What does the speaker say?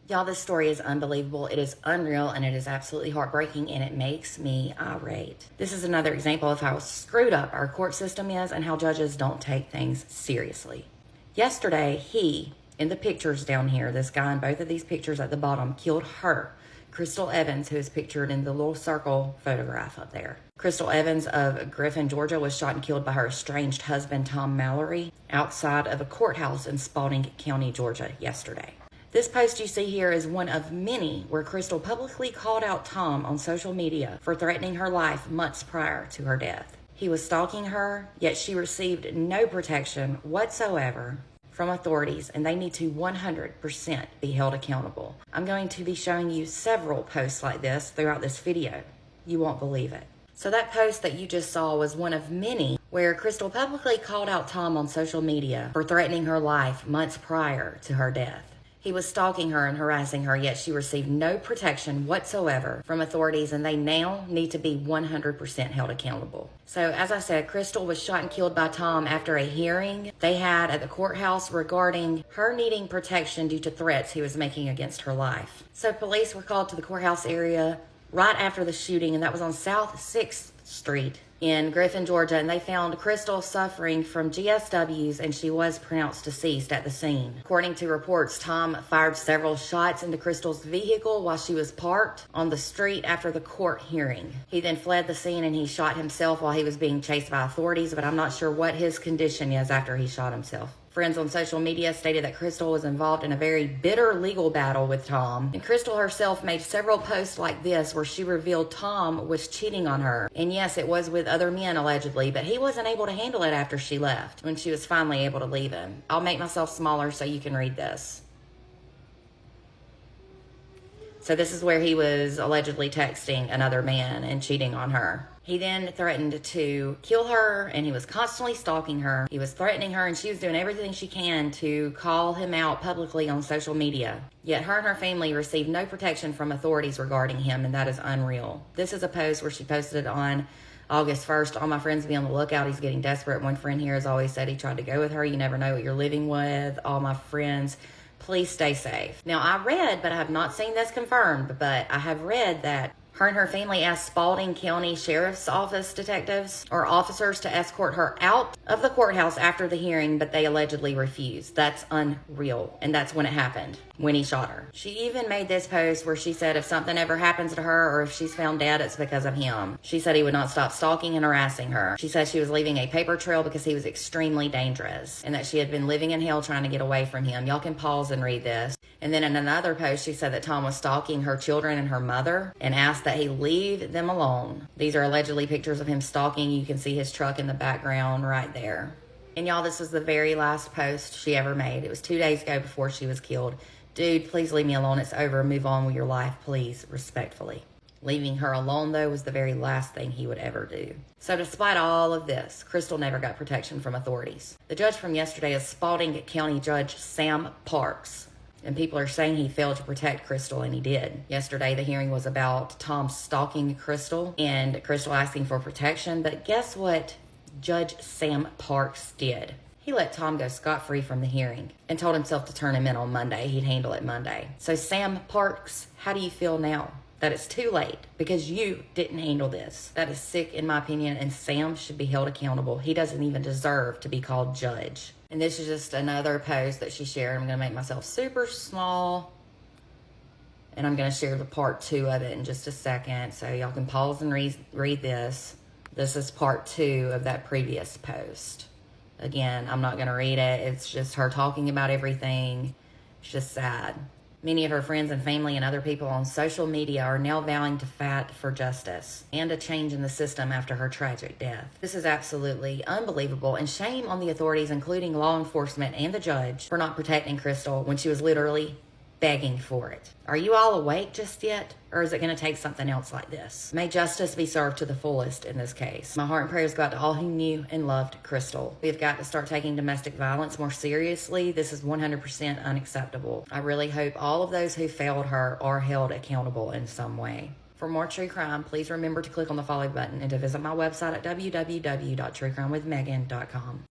Y'all, this story is unbelievable. It is unreal and it is absolutely heartbreaking and it makes me irate. This is another example of how screwed up our court system is and how judges don't take things seriously. Yesterday, he, in the pictures down here, this guy in both of these pictures at the bottom, killed her, Crystal Evans, who is pictured in the little circle photograph up there. Crystal Evans of Griffin, Georgia, was shot and killed by her estranged husband, Tom Mallory, outside of a courthouse in Spalding County, Georgia, yesterday. This post you see here is one of many where Crystal publicly called out Tom on social media for threatening her life months prior to her death. He was stalking her, yet she received no protection whatsoever from authorities, and they need to 100% be held accountable. I'm going to be showing you several posts like this throughout this video. You won't believe it. So that post that you just saw was one of many where Crystal publicly called out Tom on social media for threatening her life months prior to her death. He was stalking her and harassing her, yet she received no protection whatsoever from authorities, and they now need to be 100% held accountable. So, as I said, Crystal was shot and killed by Tom after a hearing they had at the courthouse regarding her needing protection due to threats he was making against her life. So, police were called to the courthouse area right after the shooting, and that was on South 6th Street in Griffin, Georgia, and they found Crystal suffering from GSWs, and she was pronounced deceased at the scene. According to reports, Tom fired several shots into Crystal's vehicle while she was parked on the street after the court hearing. He then fled the scene and he shot himself while he was being chased by authorities, but I'm not sure what his condition is after he shot himself. Friends on social media stated that Crystal was involved in a very bitter legal battle with Tom. And Crystal herself made several posts like this where she revealed Tom was cheating on her. And yes, it was with other men allegedly, but he wasn't able to handle it after she left, when she was finally able to leave him. I'll make myself smaller so you can read this. So this is where he was allegedly texting another man and cheating on her. He then threatened to kill her, and he was constantly stalking her. He was threatening her, and she was doing everything she can to call him out publicly on social media. Yet her and her family received no protection from authorities regarding him, and that is unreal. This is a post where she posted on August 1st. All my friends be on the lookout. He's getting desperate. One friend here has always said he tried to go with her. You never know what you're living with. All my friends, please stay safe. Now, I read, but I have not seen this confirmed, but I have read that her and her family asked Spalding County Sheriff's Office detectives or officers to escort her out of the courthouse after the hearing, but they allegedly refused. That's unreal. And that's when it happened, when he shot her. She even made this post where she said if something ever happens to her or if she's found dead, it's because of him. She said he would not stop stalking and harassing her. She said she was leaving a paper trail because he was extremely dangerous and that she had been living in hell trying to get away from him. Y'all can pause and read this. And then in another post, she said that Tom was stalking her children and her mother and asked that he leave them alone. These are allegedly pictures of him stalking. You can see his truck in the background right there. And y'all, this was the very last post she ever made. It was 2 days ago before she was killed. Dude, please leave me alone. It's over. Move on with your life, please, respectfully. Leaving her alone, though, was the very last thing he would ever do. So despite all of this, Crystal never got protection from authorities. The judge from yesterday is Spalding County Judge Sam Parks. And people are saying he failed to protect Crystal, and he did. Yesterday, the hearing was about Tom stalking Crystal and Crystal asking for protection. But guess what Judge Sam Parks did? He let Tom go scot-free from the hearing and told himself to turn him in on Monday. He'd handle it Monday. So Sam Parks, how do you feel now? That it's too late because you didn't handle this. That is sick in my opinion, and Sam should be held accountable. He doesn't even deserve to be called judge. And this is just another post that she shared. I'm going to make myself super small, and I'm going to share the part 2 of it in just a second so y'all can pause and read this. This is part 2 of that previous post. Again, I'm not going to read it. It's just her talking about everything. It's just sad. Many of her friends and family and other people on social media are now vowing to fight for justice and a change in the system after her tragic death. This is absolutely unbelievable, and shame on the authorities, including law enforcement and the judge, for not protecting Crystal when she was literally begging for it. Are you all awake just yet? Or is it going to take something else like this? May justice be served to the fullest in this case. My heart and prayers go out to all who knew and loved Crystal. We've got to start taking domestic violence more seriously. This is 100% unacceptable. I really hope all of those who failed her are held accountable in some way. For more true crime, please remember to click on the follow button and to visit my website at www.truecrimewithmegan.com.